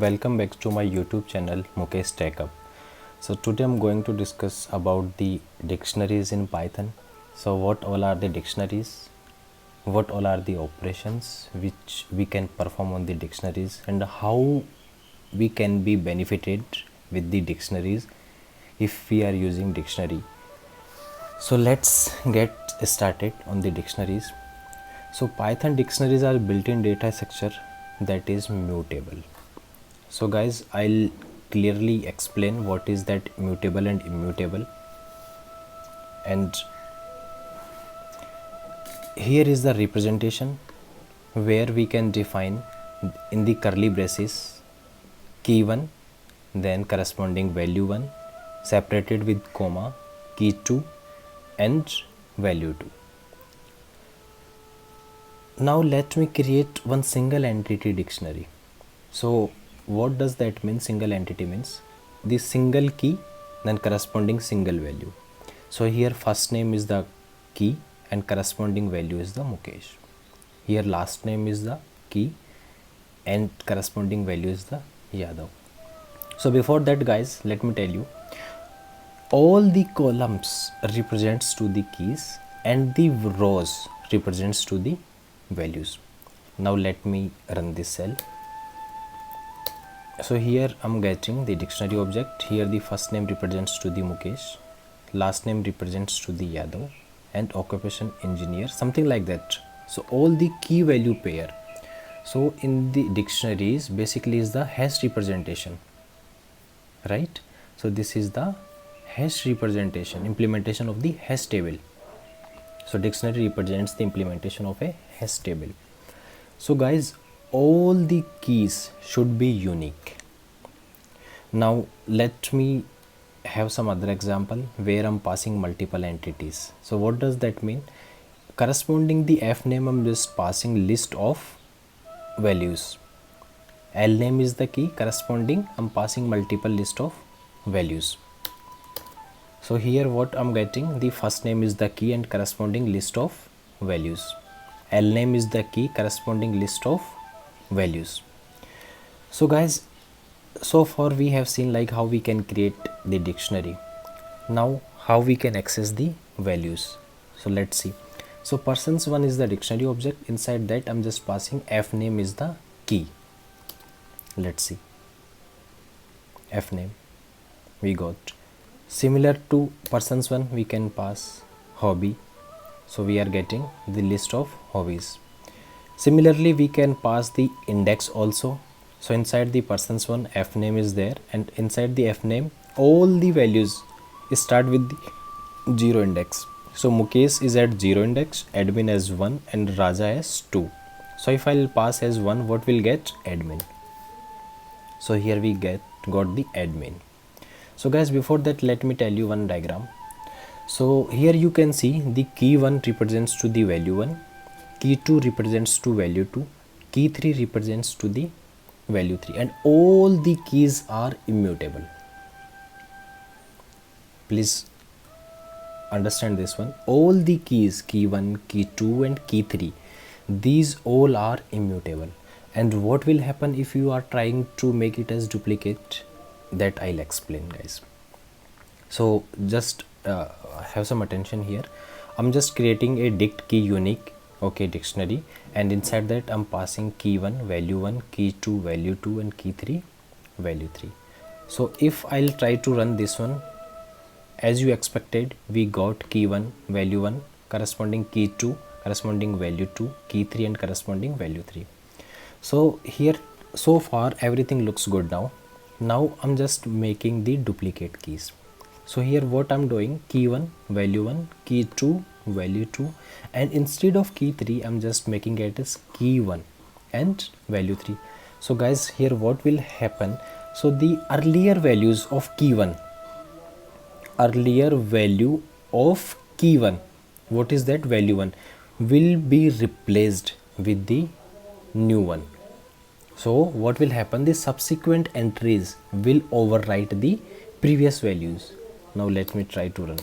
Welcome back to my YouTube channel Mukesh Tech Up. So today I'm going to discuss about the dictionaries in Python. So what all are the dictionaries? What all are the operations which we can perform on the dictionaries, and how we can be benefited with the dictionaries if we are using dictionary. So let's get started on the dictionaries. So Python dictionaries are built-in data structure that is mutable. So guys, I'll clearly explain what is that mutable and immutable. And here is the representation where we can define in the curly braces key 1, then corresponding value 1, separated with comma, key 2 and value 2. Now let me create one single entity dictionary. So what does that mean? Single entity means the single key then corresponding single value. So here first name is the key and corresponding value is the Mukesh. Here last name is the key and corresponding value is the Yadav. So before that guys, let me tell you, all the columns represents to the keys and the rows represents to the values. Now let me run this cell. So here I'm getting the dictionary object. Here the first name represents to the Mukesh, last name represents to the Yadav, and occupation engineer, something like that. So all the key value pair. So in the dictionaries basically is the hash representation, right? So this is the hash representation, implementation of the hash table. So dictionary represents the implementation of a hash table. So guys, all the keys should be unique. Now let me have some other example where I'm passing multiple entities. So what does that mean? Corresponding the f name, I'm just passing list of values. L name is the key, corresponding I'm passing multiple list of values. So here what I'm getting, the first name is the key and corresponding list of values. L name is the key, corresponding list of values. So guys, so far we have seen like how we can create the dictionary. Now how we can access the values. So let's see. So persons 1 is the dictionary object. Inside that I'm just passing f name is the key. Let's see. F name we got. Similar to persons 1 we can pass hobby. So we are getting the list of hobbies. Similarly we can pass the index also. So inside the persons 1 f name is there, and inside the f name all the values start with the 0 index. So Mukesh is at 0 index, admin as 1 and Raja as 2. So if I'll pass as 1, what will get? Admin. So here we got the admin. So guys, before that let me tell you one diagram. So here you can see the key 1 represents to the value 1, key 2 represents to value 2, key 3 represents to the value 3, and all the keys are immutable. Please understand this one. All the keys, key 1, key 2 and key 3, these all are immutable. And what will happen if you are trying to make it as duplicate, that I'll explain guys. So just have some attention here. I'm just creating a dict key unique dictionary, and inside that I'm passing key 1 value 1, key 2 value 2 and key 3 value 3. So if I'll try to run this one, as you expected, we got key 1 value 1, corresponding key 2 corresponding value 2, key 3 and corresponding value 3. So here so far everything looks good. Now I'm just making the duplicate keys. So here what I'm doing, key 1 value 1, key 2 value 2, and instead of key 3 I'm just making it as key 1 and value 3. So guys, here what will happen, so the earlier values of key 1, earlier value of key 1, what is that value 1, will be replaced with the new one. So what will happen, the subsequent entries will overwrite the previous values. Now let me try to run.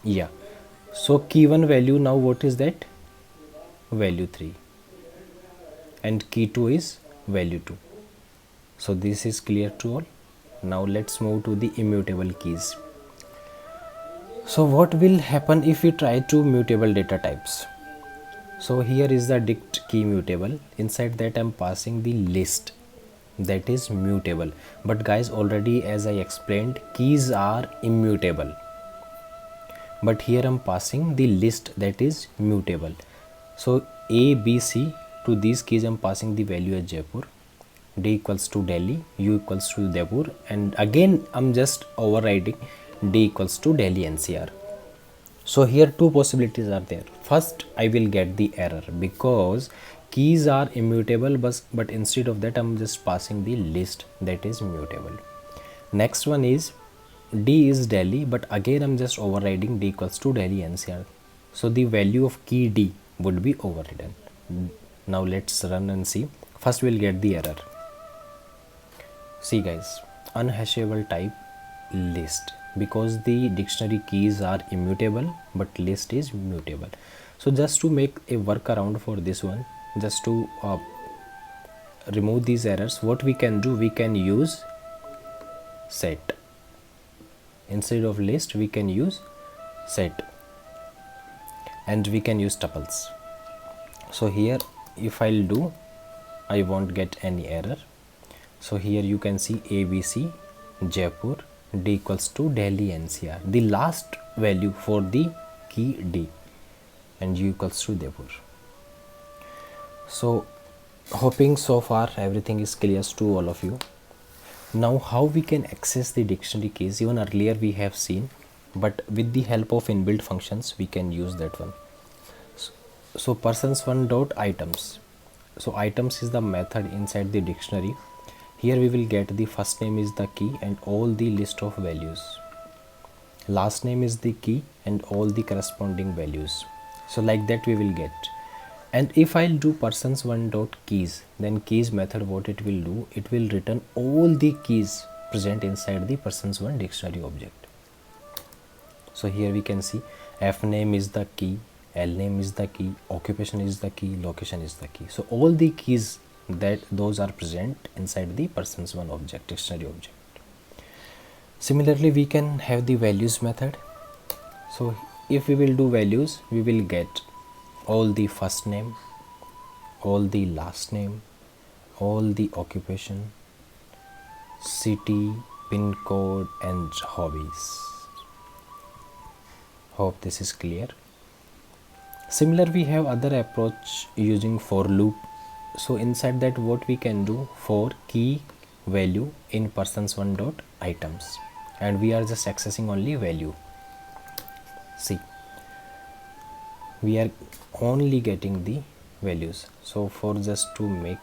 Yeah, so key 1 value, now what is that? Value 3, and key 2 is value 2. So this is clear to all. Now let's move to the immutable keys. So what will happen if we try to mutable data types? So here is the dict key mutable. Inside that I'm passing the list that is mutable. But guys, already as I explained, keys are immutable. But here I'm passing the list that is mutable. So A, B, C, to these keys I'm passing the value as Jaipur. D equals to Delhi, U equals to Udaipur, and again I'm just overriding D equals to Delhi NCR. So here two possibilities are there. First, I will get the error because keys are immutable, but instead of that I'm just passing the list that is mutable. Next one is D is Delhi, but again I'm just overriding D equals to Delhi NCR. So the value of key D would be overridden. Now let's run and see. First we'll get the error. See guys, unhashable type list, because the dictionary keys are immutable but list is mutable. So just to make a workaround for this one, just to remove these errors, what we can do, we can use set. Instead of list we can use set, and we can use tuples. So here if I'll do, I won't get any error. So here you can see ABC Jaipur, D equals to Delhi NCR, the last value for the key D, and U equals to Udaipur. So hoping so far everything is clear to all of you. Now how we can access the dictionary keys, even earlier we have seen, but with the help of inbuilt functions we can use that one. So persons one dot items. So items is the method inside the dictionary. Here we will get the first name is the key and all the list of values. Last name is the key and all the corresponding values. So like that we will get. And if I'll do persons one dot keys, then keys method, what it will do, it will return all the keys present inside the persons one dictionary object. So here we can see F name is the key, L name is the key, occupation is the key, location is the key. So all the keys that those are present inside the persons one object, dictionary object. Similarly we can have the values method. So if we will do values, we will get all the first name, all the last name, all the occupation, city, pin code and hobbies. Hope this is clear. Similar we have other approach using for loop. So inside that what we can do, for key value in persons one dot items, and we are just accessing only value. See, we are only getting the values. So for just to make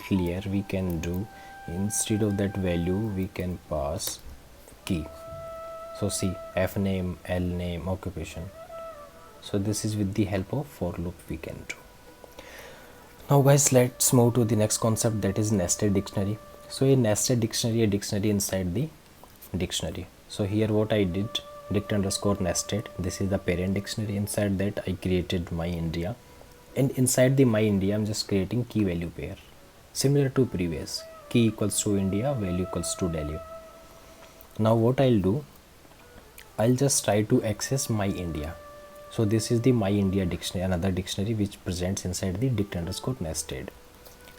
clear, we can do, instead of that value we can pass key. So see, F name, L name, occupation. So this is with the help of for loop we can do. Now guys, let's move to the next concept, that is nested dictionary. So a nested dictionary, a dictionary inside the dictionary. So here what I did, dict underscore nested, this is the parent dictionary. Inside that I created my India, and inside the my India I'm just creating key value pair, similar to previous, key equals to India, value equals to Delhi. Now what I'll do, I'll just try to access my India. So this is the my India dictionary, another dictionary which presents inside the dict underscore nested.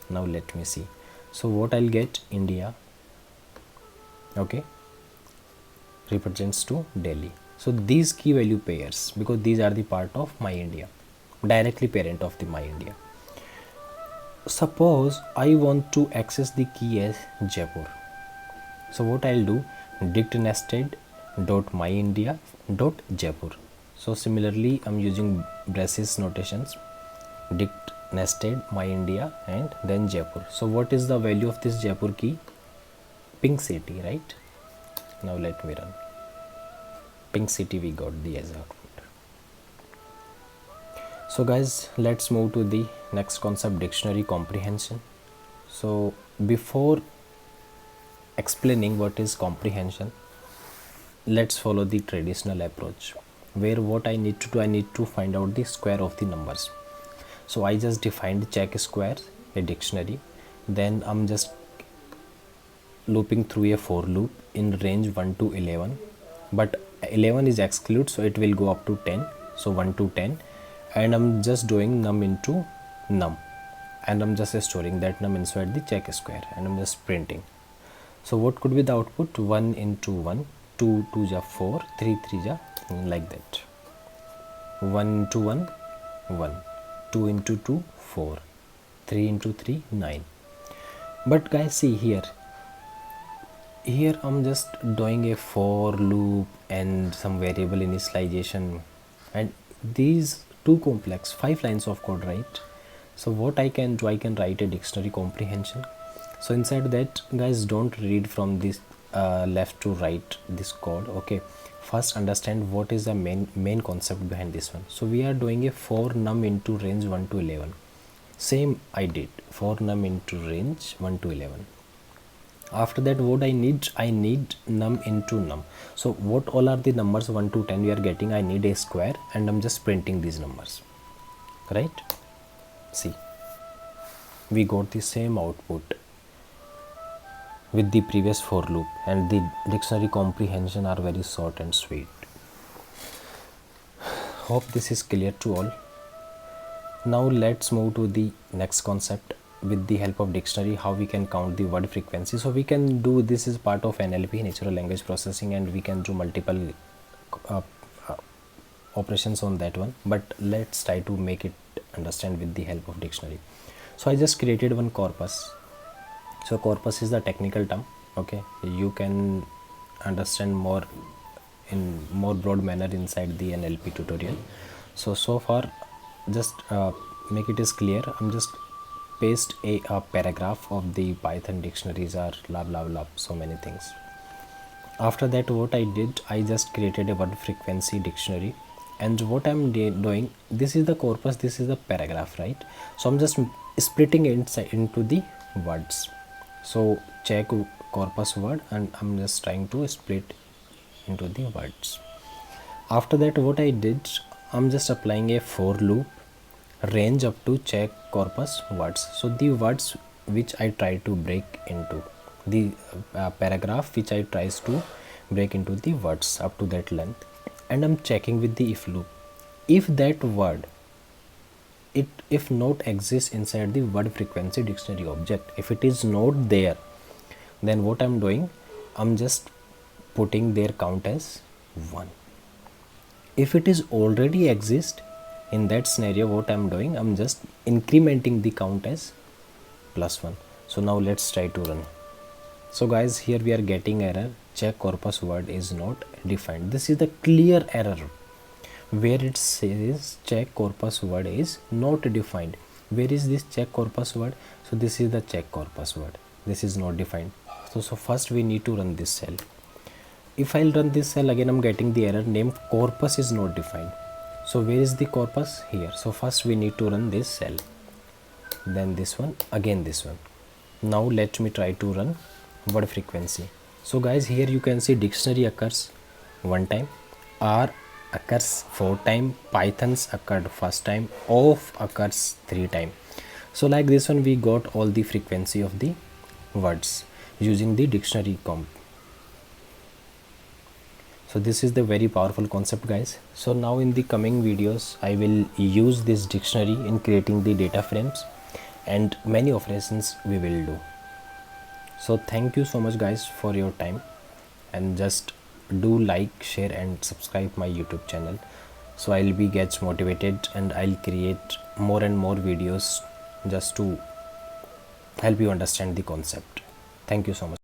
Now let me see. So what I'll get, India, okay, represents to Delhi. So these key value pairs, because these are the part of my India, directly parent of the my India. Suppose I want to access the key as Jaipur. So what I'll do, dict nested dot my India dot Jaipur. So similarly I'm using braces notations, dict nested my India and then Jaipur. So what is the value of this Jaipur key? Pink city, right? Now let me run. Pink city we got the as output. So guys, let's move to the next concept, dictionary comprehension. So before explaining what is comprehension, let's follow the traditional approach, where what I need to do, I need to find out the square of the numbers. So I just defined check square, a dictionary, then I'm just looping through a for loop in range 1 to 11, but 11 is excluded, so it will go up to 10. So 1 to 10, and I'm just doing num into num, and I'm just storing that num inside the check square, and I'm just printing. So what could be the output? 1 into 1, 2 2 ja 4, 3 3 ja, like that. 1 into 1, 1, 2 into 2, 4, 3 into 3, 9. But guys, see here I'm just doing a for loop and some variable initialization, and these too complex, 5 lines of code, right? So what I can do, I can write a dictionary comprehension. So inside that, guys, don't read from this left to right this code. Okay, first understand what is the main concept behind this one. So we are doing a for num into range 1 to 11. Same I did, for num into range 1 to 11. After that, what I need num into num. So what all are the numbers 1 to 10 we are getting? I need a square, and I'm just printing these numbers, right? See, we got the same output with the previous for loop, and the dictionary comprehension are very short and sweet. Hope this is clear to all. Now let's move to the next concept. With the help of dictionary, how we can count the word frequency. So we can do, this is part of NLP, natural language processing, and we can do multiple operations on that one, but let's try to make it understand with the help of dictionary. So I just created one corpus. So corpus is the technical term. Okay, you can understand more in more broad manner inside the NLP tutorial. So far, just make it is clear, I'm just paste a paragraph of the Python dictionaries or blah blah blah, so many things. After that, what I did, I just created a word frequency dictionary, and what I'm doing, this is the corpus, this is the paragraph, right? So I'm just splitting it into the words. So check corpus word, and I'm just trying to split into the words. After that, what I did, I'm just applying a for loop range up to check corpus words. So the words which I try to break into the paragraph which I tries to break into the words up to that length, and I'm checking with the if loop. If that word, if not exists inside the word frequency dictionary object, if it is not there, then what I'm doing, I'm just putting their count as 1. If it is already exist, in that scenario, what I'm doing, I'm just incrementing the count as +1. So now let's try to run. So guys, here we are getting error, check corpus word is not defined. This is the clear error where it says check corpus word is not defined. Where is this check corpus word? So this is the check corpus word, this is not defined. So first we need to run this cell. If I'll run this cell again, I'm getting the error name corpus is not defined. So where is the corpus? Here. So first we need to run this cell, then this one, again this one. Now let me try to run word frequency. So guys, here you can see dictionary occurs 1 time, R occurs 4 times, Pythons occurred first time, of occurs 3 times. So like this one, we got all the frequency of the words using the dictionary comp. So this is the very powerful concept, guys. So now in the coming videos, I will use this dictionary in creating the data frames, and many operations we will do. So thank you so much guys for your time, and just do like, share and subscribe my YouTube channel, so I'll be get motivated and I'll create more and more videos just to help you understand the concept. Thank you so much.